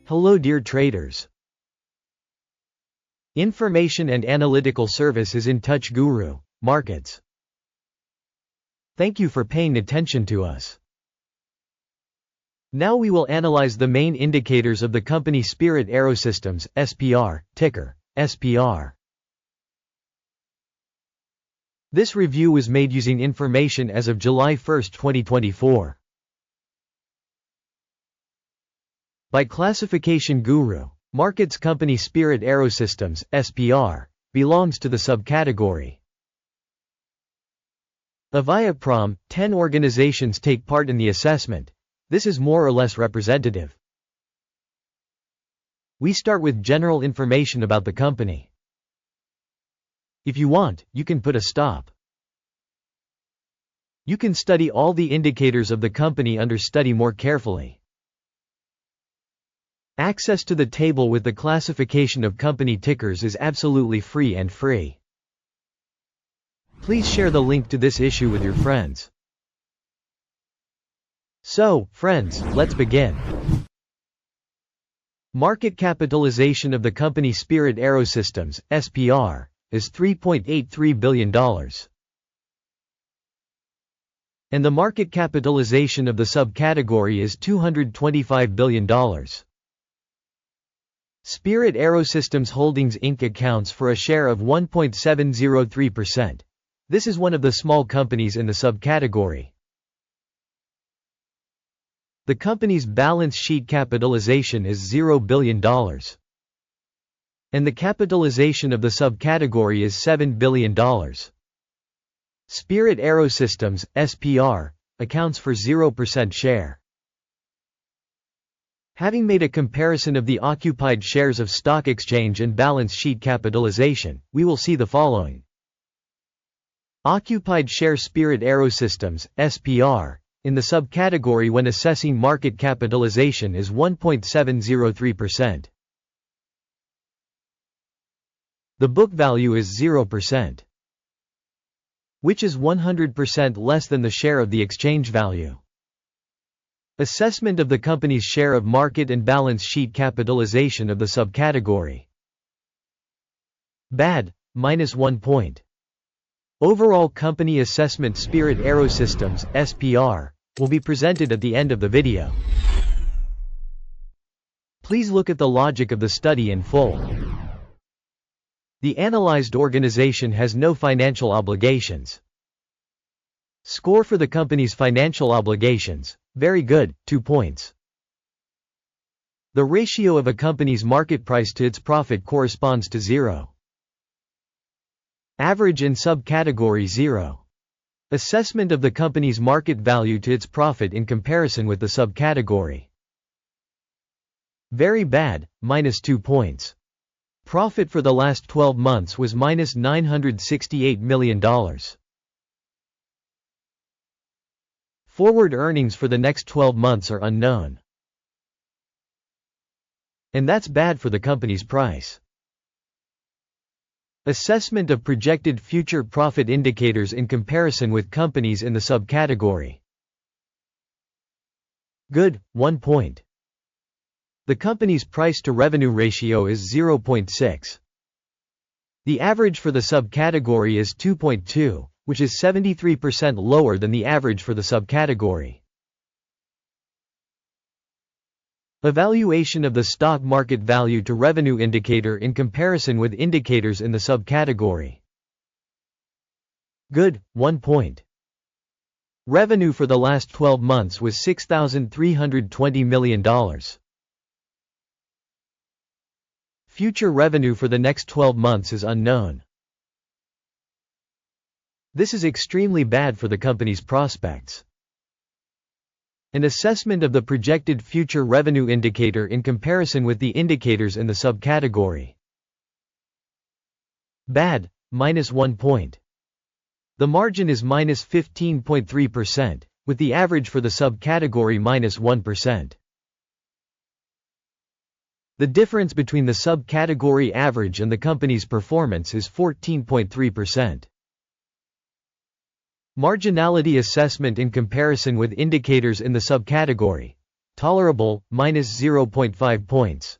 Hello dear traders. Information and analytical service is in touch Guru.Markets. Thank you for paying attention to us. Now we will analyze the main indicators of the company Spirit AeroSystems, SPR, ticker, SPR. This review was made using information as of July 1, 2024. By classification Guru.Markets company Spirit AeroSystems, SPR, belongs to the subcategory. Via Prom, 10 organizations take part in the assessment. This is more or less representative. We start with general information about the company. If you want, you can put a stop. You can study all the indicators of the company under study more carefully. Access to the table with the classification of company tickers is absolutely free and free. Please share the link to this issue with your friends. So, friends, let's begin. Market capitalization of the company Spirit AeroSystems, SPR, is $3.83 billion. And the market capitalization of the subcategory is $225 billion. Spirit AeroSystems Holdings Inc. accounts for a share of 1.703%. This is one of the small companies in the subcategory. The company's balance sheet capitalization is $0 billion. And the capitalization of the subcategory is $7 billion. Spirit AeroSystems, SPR, accounts for 0% share. Having made a comparison of the occupied shares of stock exchange and balance sheet capitalization, we will see the following. Occupied share Spirit AeroSystems, SPR, in the subcategory when assessing market capitalization is 1.703%. The book value is 0%, which is 100% less than the share of the exchange value. Assessment of the company's share of market and balance sheet capitalization of the subcategory. Bad, -1 point. Overall company assessment Spirit AeroSystems, SPR, will be presented at the end of the video. Please look at the logic of the study in full. The analyzed organization has no financial obligations. Score for the company's financial obligations, very good, 2 points. The ratio of a company's market price to its profit corresponds to 0. Average in subcategory 0. Assessment of the company's market value to its profit in comparison with the subcategory. Very bad, -2 points. Profit for the last 12 months was -$968 million. Forward earnings for the next 12 months are unknown. And that's bad for the company's price. Assessment of projected future profit indicators in comparison with companies in the subcategory. Good, 1 point. The company's price-to-revenue ratio is 0.6. The average for the subcategory is 2.2, which is 73% lower than the average for the subcategory. Evaluation of the stock market value to revenue indicator in comparison with indicators in the subcategory. Good, 1 point. Revenue for the last 12 months was $6,320 million. Future revenue for the next 12 months is unknown. This is extremely bad for the company's prospects. An assessment of the projected future revenue indicator in comparison with the indicators in the subcategory. Bad, -1 point. The margin is -15.3%, with the average for the subcategory -1%. The difference between the subcategory average and the company's performance is 14.3%. Marginality assessment in comparison with indicators in the subcategory. Tolerable, minus 0.5 points.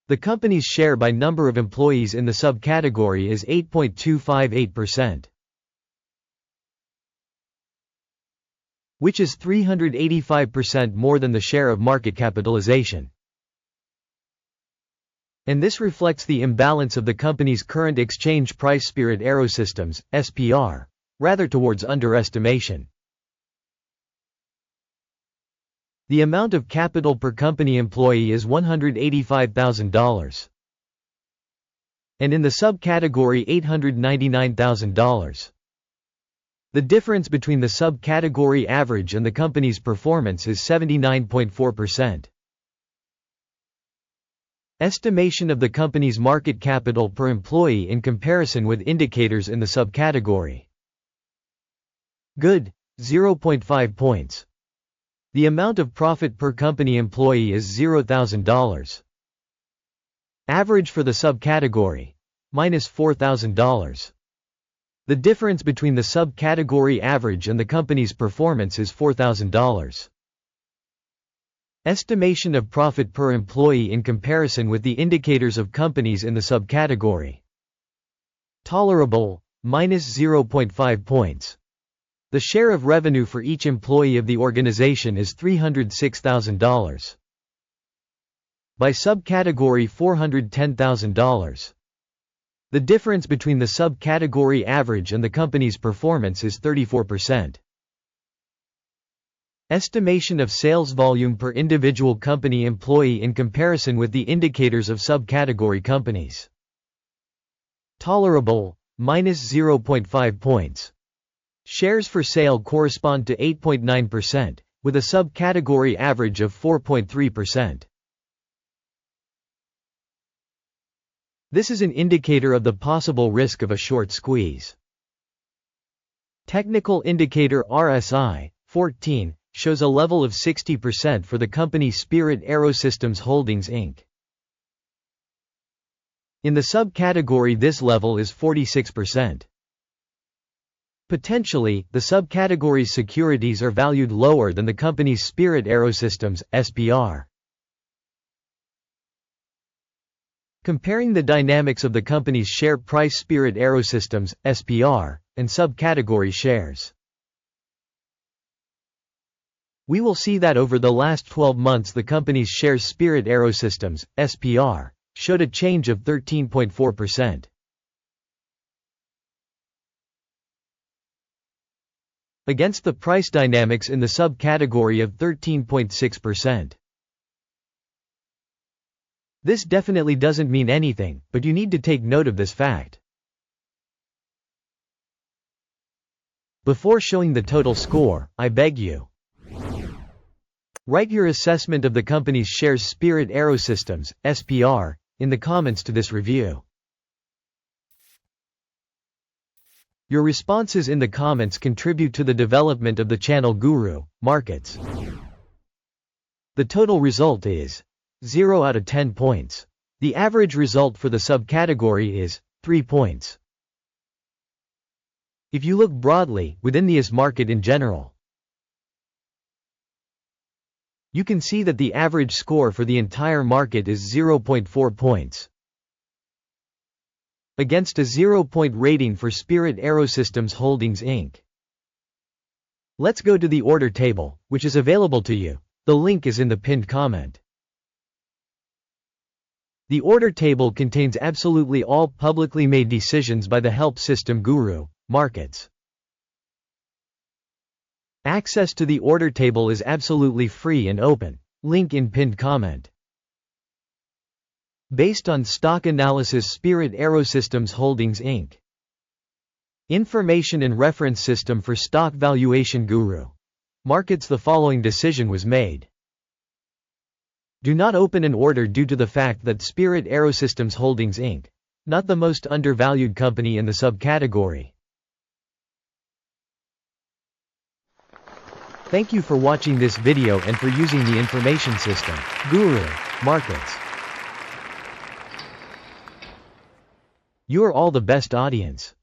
The company's share by number of employees in the subcategory is 8.258%, which is 385% more than the share of market capitalization. And this reflects the imbalance of the company's current exchange price Spirit AeroSystems, SPR, rather towards underestimation. The amount of capital per company employee is $185,000. And in the subcategory $899,000. The difference between the subcategory average and the company's performance is 79.4%. Estimation of the company's market capital per employee in comparison with indicators in the subcategory. Good, 0.5 points. The amount of profit per company employee is $0,000. Average for the subcategory, minus $4,000. The difference between the subcategory average and the company's performance is $4,000. Estimation of profit per employee in comparison with the indicators of companies in the subcategory. Tolerable, minus 0.5 points. The share of revenue for each employee of the organization is $306,000. By subcategory $410,000. The difference between the subcategory average and the company's performance is 34%. Estimation of sales volume per individual company employee in comparison with the indicators of subcategory companies. Tolerable, minus 0.5 points. Shares for sale correspond to 8.9%, with a subcategory average of 4.3%. This is an indicator of the possible risk of a short squeeze. Technical indicator RSI, 14, shows a level of 60% for the company Spirit AeroSystems Holdings Inc. In the subcategory this level is 46%. Potentially, the subcategory's securities are valued lower than the company's Spirit AeroSystems, SPR. Comparing the dynamics of the company's share price Spirit AeroSystems, SPR, and subcategory shares. We will see that over the last 12 months the company's shares Spirit AeroSystems, SPR, showed a change of 13.4%. Against the price dynamics in the subcategory of 13.6%. This definitely doesn't mean anything, but you need to take note of this fact. Before showing the total score, I beg you. Write your assessment of the company's shares Spirit AeroSystems, SPR, in the comments to this review. Your responses in the comments contribute to the development of the channel Guru.Markets. The total result is 0 out of 10 points. The average result for the subcategory is 3 points. If you look broadly, within the US market in general, you can see that the average score for the entire market is 0.4 points. Against a 0-point rating for Spirit AeroSystems Holdings Inc. Let's go to the order table, which is available to you. The link is in the pinned comment. The order table contains absolutely all publicly made decisions by the help System.GURU.Markets. Access to the order table is absolutely free and open. Link in pinned comment. Based on stock analysis Spirit AeroSystems Holdings Inc. Information and reference system for stock valuation Guru.Markets. The following decision was made. Do not open an order due to the fact that Spirit AeroSystems Holdings Inc., not the most undervalued company in the subcategory. Thank you for watching this video and for using the information system, Guru.Markets. You are all the best audience.